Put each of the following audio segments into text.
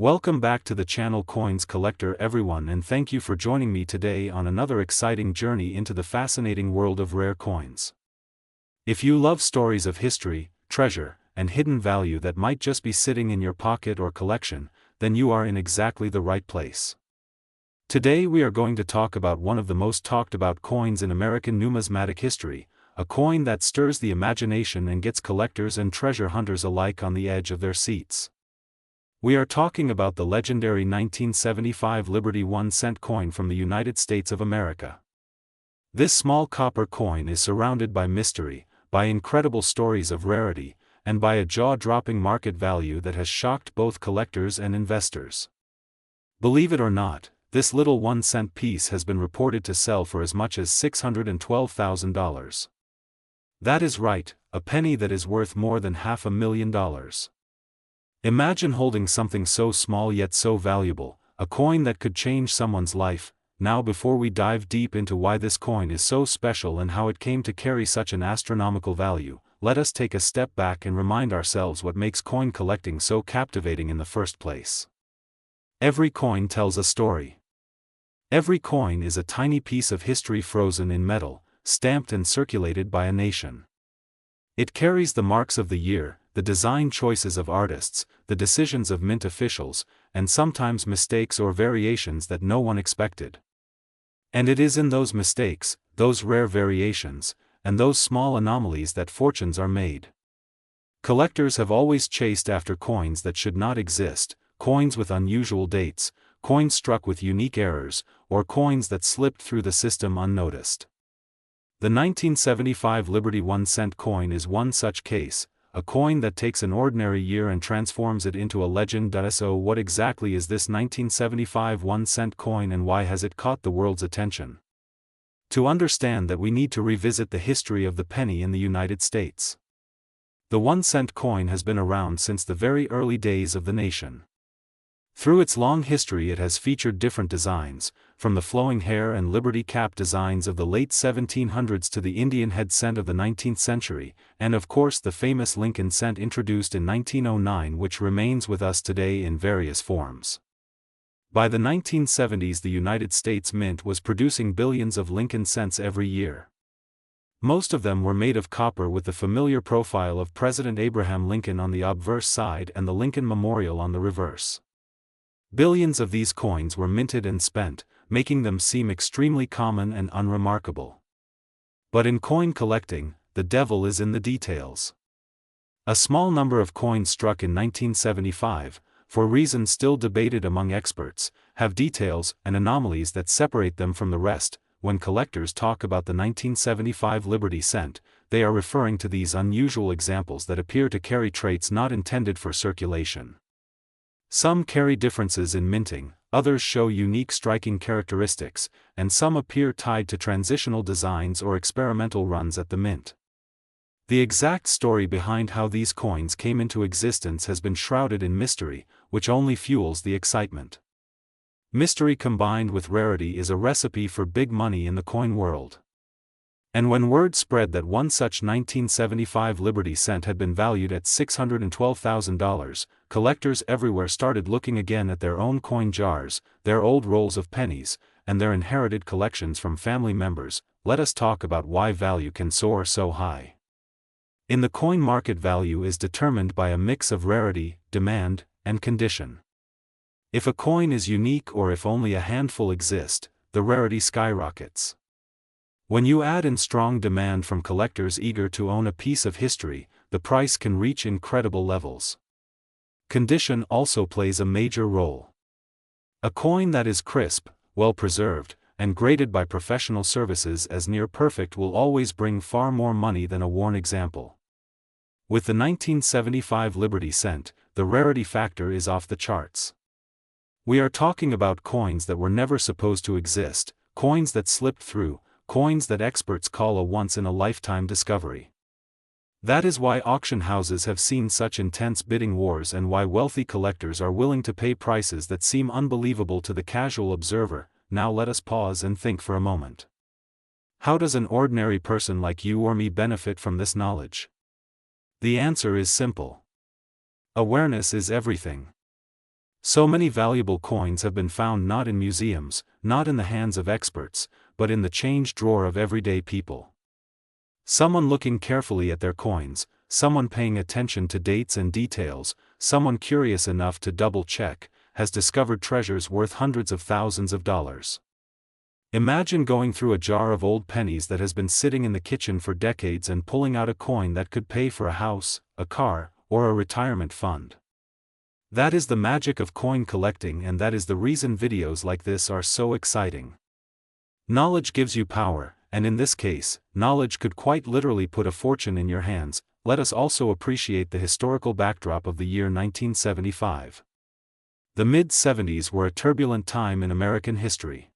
Welcome back to the channel Coins Collector everyone, and thank you for joining me today on another exciting journey into the fascinating world of rare coins. If you love stories of history, treasure, and hidden value that might just be sitting in your pocket or collection, then you are in exactly the right place. Today we are going to talk about one of the most talked about coins in American numismatic history, a coin that stirs the imagination and gets collectors and treasure hunters alike on the edge of their seats. We are talking about the legendary 1975 Liberty 1-cent coin from the United States of America. This small copper coin is surrounded by mystery, by incredible stories of rarity, and by a jaw-dropping market value that has shocked both collectors and investors. Believe it or not, this little 1-cent piece has been reported to sell for as much as $612,000. That is right, a penny that is worth more than $500,000. Imagine holding something so small yet so valuable, a coin that could change someone's life. Now, before we dive deep into why this coin is so special and how it came to carry such an astronomical value, let us take a step back and remind ourselves what makes coin collecting so captivating in the first place. Every coin tells a story. Every coin is a tiny piece of history frozen in metal, stamped and circulated by a nation. It carries the marks of the year, the design choices of artists, the decisions of mint officials, and sometimes mistakes or variations that no one expected. And it is in those mistakes, those rare variations, and those small anomalies that fortunes are made. Collectors have always chased after coins that should not exist, coins with unusual dates, coins struck with unique errors, or coins that slipped through the system unnoticed. The 1975 Liberty 1-cent coin is one such case, a coin that takes an ordinary year and transforms it into a legend. So what exactly is this 1975 1-cent coin, and why has it caught the world's attention? To understand that, we need to revisit the history of the penny in the United States. The 1-cent coin has been around since the very early days of the nation. Through its long history it has featured different designs, from the flowing hair and liberty cap designs of the late 1700s to the Indian head cent of the 19th century, and of course the famous Lincoln cent introduced in 1909, which remains with us today in various forms. By the 1970s the United States Mint was producing billions of Lincoln cents every year. Most of them were made of copper with the familiar profile of President Abraham Lincoln on the obverse side and the Lincoln Memorial on the reverse. Billions of these coins were minted and spent, making them seem extremely common and unremarkable. But in coin collecting, the devil is in the details. A small number of coins struck in 1975, for reasons still debated among experts, have details and anomalies that separate them from the rest. When collectors talk about the 1975 Liberty cent, they are referring to these unusual examples that appear to carry traits not intended for circulation. Some carry differences in minting, others show unique striking characteristics, and some appear tied to transitional designs or experimental runs at the mint. The exact story behind how these coins came into existence has been shrouded in mystery, which only fuels the excitement. Mystery combined with rarity is a recipe for big money in the coin world. And when word spread that one such 1975 Liberty cent had been valued at $612,000, collectors everywhere started looking again at their own coin jars, their old rolls of pennies, and their inherited collections from family members. Let us talk about why value can soar so high. In the coin market, value is determined by a mix of rarity, demand, and condition. If a coin is unique or if only a handful exist, the rarity skyrockets. When you add in strong demand from collectors eager to own a piece of history, the price can reach incredible levels. Condition also plays a major role. A coin that is crisp, well preserved, and graded by professional services as near perfect will always bring far more money than a worn example. With the 1975 Liberty cent, the rarity factor is off the charts. We are talking about coins that were never supposed to exist, coins that slipped through, coins that experts call a once-in-a-lifetime discovery. That is why auction houses have seen such intense bidding wars and why wealthy collectors are willing to pay prices that seem unbelievable to the casual observer. Now let us pause and think for a moment. How does an ordinary person like you or me benefit from this knowledge? The answer is simple. Awareness is everything. So many valuable coins have been found not in museums, not in the hands of experts, but in the change drawer of everyday people. Someone looking carefully at their coins, someone paying attention to dates and details, someone curious enough to double-check, has discovered treasures worth hundreds of thousands of dollars. Imagine going through a jar of old pennies that has been sitting in the kitchen for decades and pulling out a coin that could pay for a house, a car, or a retirement fund. That is the magic of coin collecting, and that is the reason videos like this are so exciting. Knowledge gives you power, and in this case, knowledge could quite literally put a fortune in your hands. Let us also appreciate the historical backdrop of the year 1975. The mid-70s were a turbulent time in American history.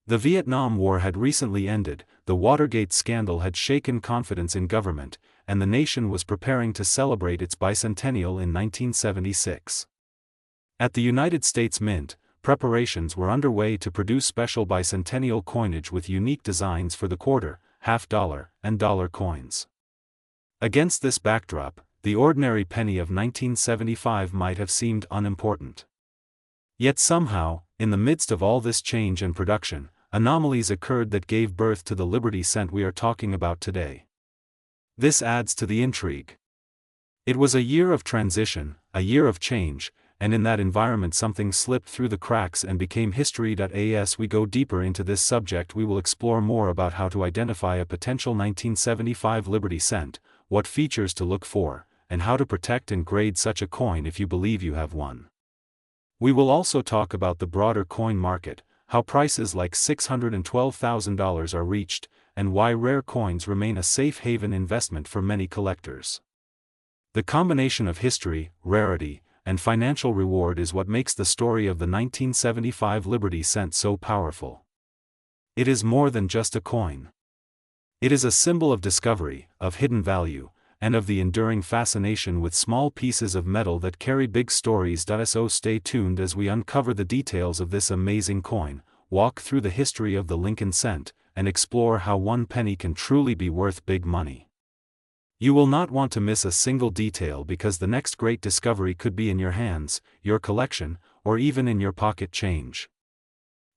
The Vietnam War had recently ended, the Watergate scandal had shaken confidence in government, and the nation was preparing to celebrate its bicentennial in 1976. At the United States Mint, preparations were underway to produce special bicentennial coinage with unique designs for the quarter, half-dollar, and dollar coins. Against this backdrop, the ordinary penny of 1975 might have seemed unimportant. Yet somehow, in the midst of all this change and production, anomalies occurred that gave birth to the Liberty cent we are talking about today. This adds to the intrigue. It was a year of transition, a year of change, and in that environment something slipped through the cracks and became history. As we go deeper into this subject, we will explore more about how to identify a potential 1975 Liberty cent, what features to look for, and how to protect and grade such a coin if you believe you have one. We will also talk about the broader coin market, how prices like $612,000 are reached, and why rare coins remain a safe haven investment for many collectors. The combination of history, rarity, and financial reward is what makes the story of the 1975 Liberty cent so powerful. It is more than just a coin. It is a symbol of discovery, of hidden value, and of the enduring fascination with small pieces of metal that carry big stories. So stay tuned as we uncover the details of this amazing coin, walk through the history of the Lincoln cent, and explore how one penny can truly be worth big money. You will not want to miss a single detail, because the next great discovery could be in your hands, your collection, or even in your pocket change.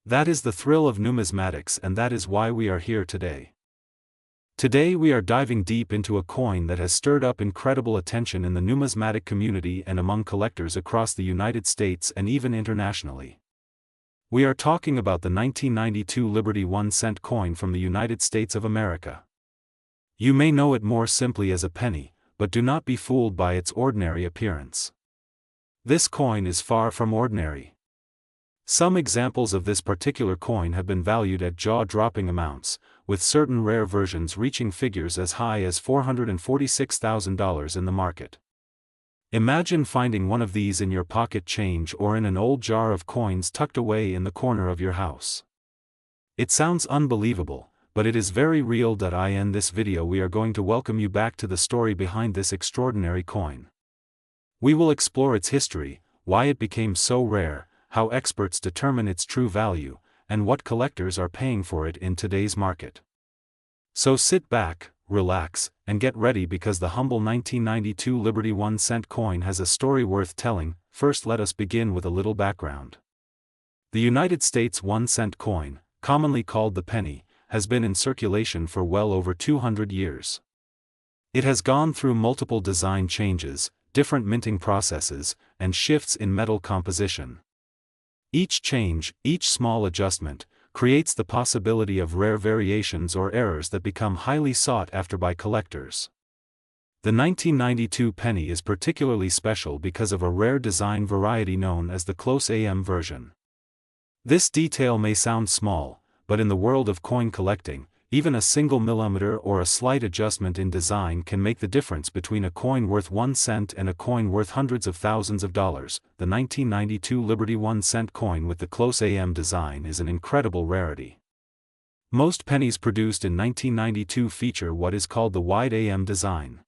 That is the thrill of numismatics, and that is why we are here today. Today we are diving deep into a coin that has stirred up incredible attention in the numismatic community and among collectors across the United States and even internationally. We are talking about the 1992 Liberty 1-cent coin from the United States of America. You may know it more simply as a penny, but do not be fooled by its ordinary appearance. This coin is far from ordinary. Some examples of this particular coin have been valued at jaw-dropping amounts, with certain rare versions reaching figures as high as $446,000 in the market. Imagine finding one of these in your pocket change or in an old jar of coins tucked away in the corner of your house. It sounds unbelievable, but it is very real. In this video we are going to welcome you back to the story behind this extraordinary coin. We will explore its history, why it became so rare, how experts determine its true value, and what collectors are paying for it in today's market. So sit back, relax, and get ready, because the humble 1992 Liberty 1-cent coin has a story worth telling. First, let us begin with a little background. The United States 1-cent coin, commonly called the penny, has been in circulation for well over 200 years. It has gone through multiple design changes, different minting processes, and shifts in metal composition. Each change, each small adjustment, creates the possibility of rare variations or errors that become highly sought after by collectors. The 1992 penny is particularly special because of a rare design variety known as the close AM version. This detail may sound small, but in the world of coin collecting, even a single millimeter or a slight adjustment in design can make the difference between a coin worth 1 cent and a coin worth hundreds of thousands of dollars. The 1992 Liberty 1-cent coin with the close AM design is an incredible rarity. Most pennies produced in 1992 feature what is called the wide AM design.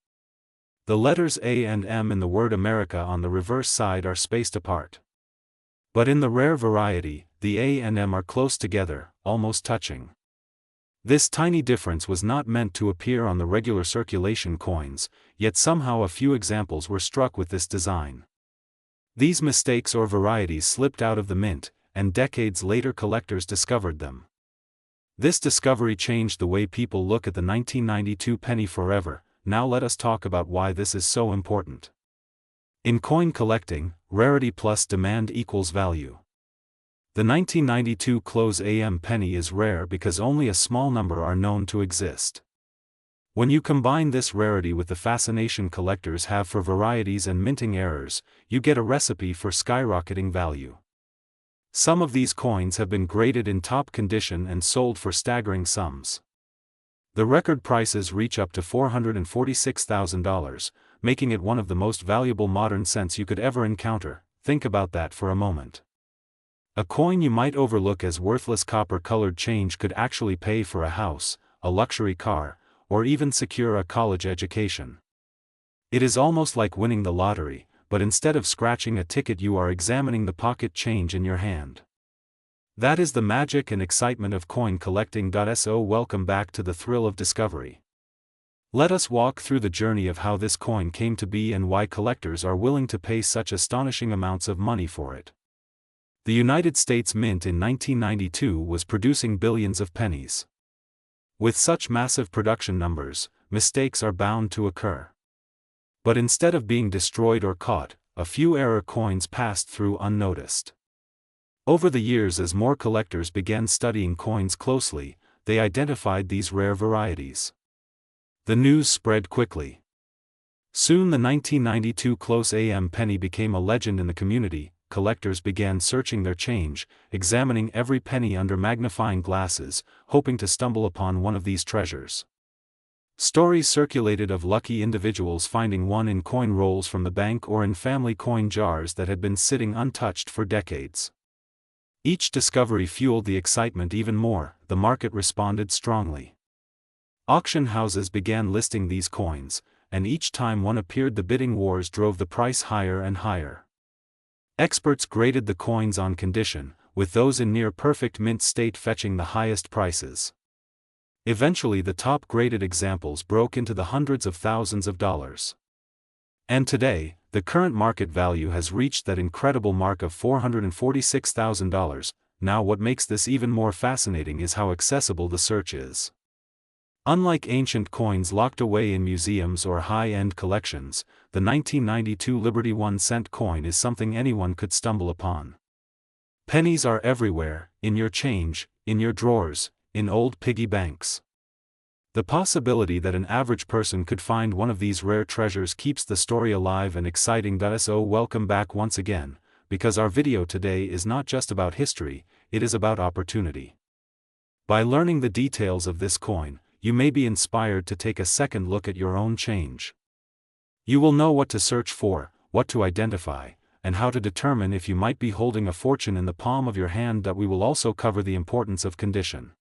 The letters A and M in the word America on the reverse side are spaced apart. But in the rare variety, the A and M are close together, almost touching. This tiny difference was not meant to appear on the regular circulation coins, yet somehow a few examples were struck with this design. These mistakes or varieties slipped out of the mint, and decades later collectors discovered them. This discovery changed the way people look at the 1992 penny forever. Now let us talk about why this is so important. In coin collecting, rarity plus demand equals value. The 1992 close AM penny is rare because only a small number are known to exist. When you combine this rarity with the fascination collectors have for varieties and minting errors, you get a recipe for skyrocketing value. Some of these coins have been graded in top condition and sold for staggering sums. The record prices reach up to $446,000, making it one of the most valuable modern cents you could ever encounter. Think about that for a moment. A coin you might overlook as worthless copper-colored change could actually pay for a house, a luxury car, or even secure a college education. It is almost like winning the lottery, but instead of scratching a ticket you are examining the pocket change in your hand. That is the magic and excitement of coin collecting. So welcome back to the thrill of discovery. Let us walk through the journey of how this coin came to be and why collectors are willing to pay such astonishing amounts of money for it. The United States Mint in 1992 was producing billions of pennies. With such massive production numbers, mistakes are bound to occur. But instead of being destroyed or caught, a few error coins passed through unnoticed. Over the years, as more collectors began studying coins closely, they identified these rare varieties. The news spread quickly. Soon the 1992 close AM penny became a legend in the community. Collectors began searching their change, examining every penny under magnifying glasses, hoping to stumble upon one of these treasures. Stories circulated of lucky individuals finding one in coin rolls from the bank or in family coin jars that had been sitting untouched for decades. Each discovery fueled the excitement even more. The market responded strongly. Auction houses began listing these coins, and each time one appeared the bidding wars drove the price higher and higher. Experts graded the coins on condition, with those in near-perfect mint state fetching the highest prices. Eventually the top-graded examples broke into the hundreds of thousands of dollars. And today, the current market value has reached that incredible mark of $446,000. Now what makes this even more fascinating is how accessible the search is. Unlike ancient coins locked away in museums or high-end collections, the 1992 Liberty 1-cent coin is something anyone could stumble upon. Pennies are everywhere, in your change, in your drawers, in old piggy banks. The possibility that an average person could find one of these rare treasures keeps the story alive and exciting. So welcome back once again, because our video today is not just about history, it is about opportunity. By learning the details of this coin, you may be inspired to take a second look at your own change. You will know what to search for, what to identify, and how to determine if you might be holding a fortune in the palm of your hand. We will also cover the importance of condition.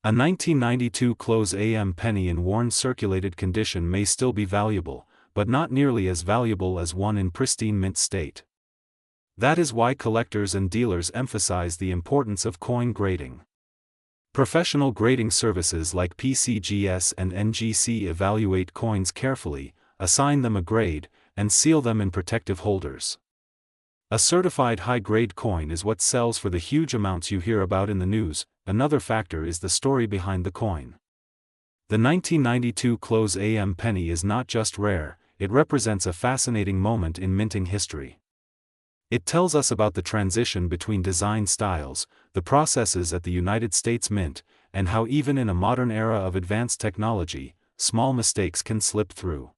A 1992 close AM penny in worn circulated condition may still be valuable, but not nearly as valuable as one in pristine mint state. That is why collectors and dealers emphasize the importance of coin grading. Professional grading services like PCGS and NGC evaluate coins carefully, assign them a grade, and seal them in protective holders. A certified high-grade coin is what sells for the huge amounts you hear about in the news. Another factor is the story behind the coin. The 1992 close AM penny is not just rare, it represents a fascinating moment in minting history. It tells us about the transition between design styles, the processes at the United States Mint, and how even in a modern era of advanced technology, small mistakes can slip through.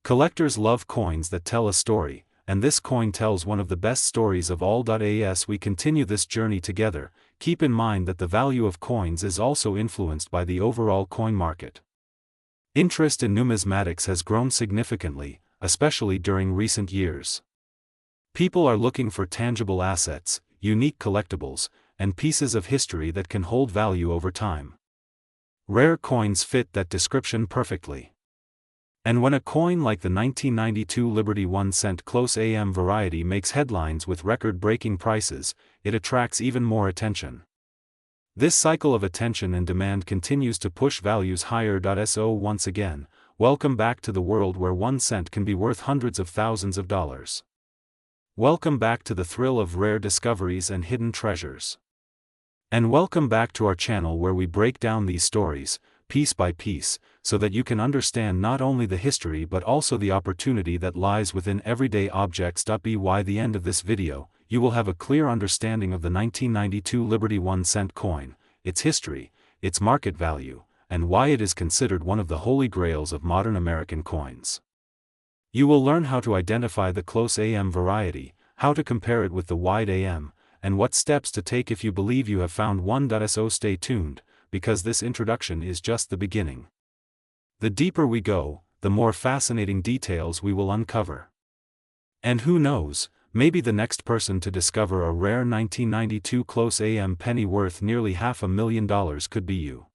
Collectors love coins that tell a story, and this coin tells one of the best stories of all. As we continue this journey together, keep in mind that the value of coins is also influenced by the overall coin market. Interest in numismatics has grown significantly, especially during recent years. People are looking for tangible assets, unique collectibles, and pieces of history that can hold value over time. Rare coins fit that description perfectly. And when a coin like the 1992 Liberty 1-cent close AM variety makes headlines with record-breaking prices, it attracts even more attention. This cycle of attention and demand continues to push values higher. So once again, welcome back to the world where 1 cent can be worth hundreds of thousands of dollars. Welcome back to the thrill of rare discoveries and hidden treasures. And welcome back to our channel where we break down these stories, piece by piece, so that you can understand not only the history but also the opportunity that lies within everyday objects. By the end of this video, you will have a clear understanding of the 1992 Liberty 1-cent coin, its history, its market value, and why it is considered one of the holy grails of modern American coins. You will learn how to identify the close AM variety, how to compare it with the wide AM, and what steps to take if you believe you have found one. So stay tuned, because this introduction is just the beginning. The deeper we go, the more fascinating details we will uncover. And who knows, maybe the next person to discover a rare 1992 close AM penny worth nearly $500,000 could be you.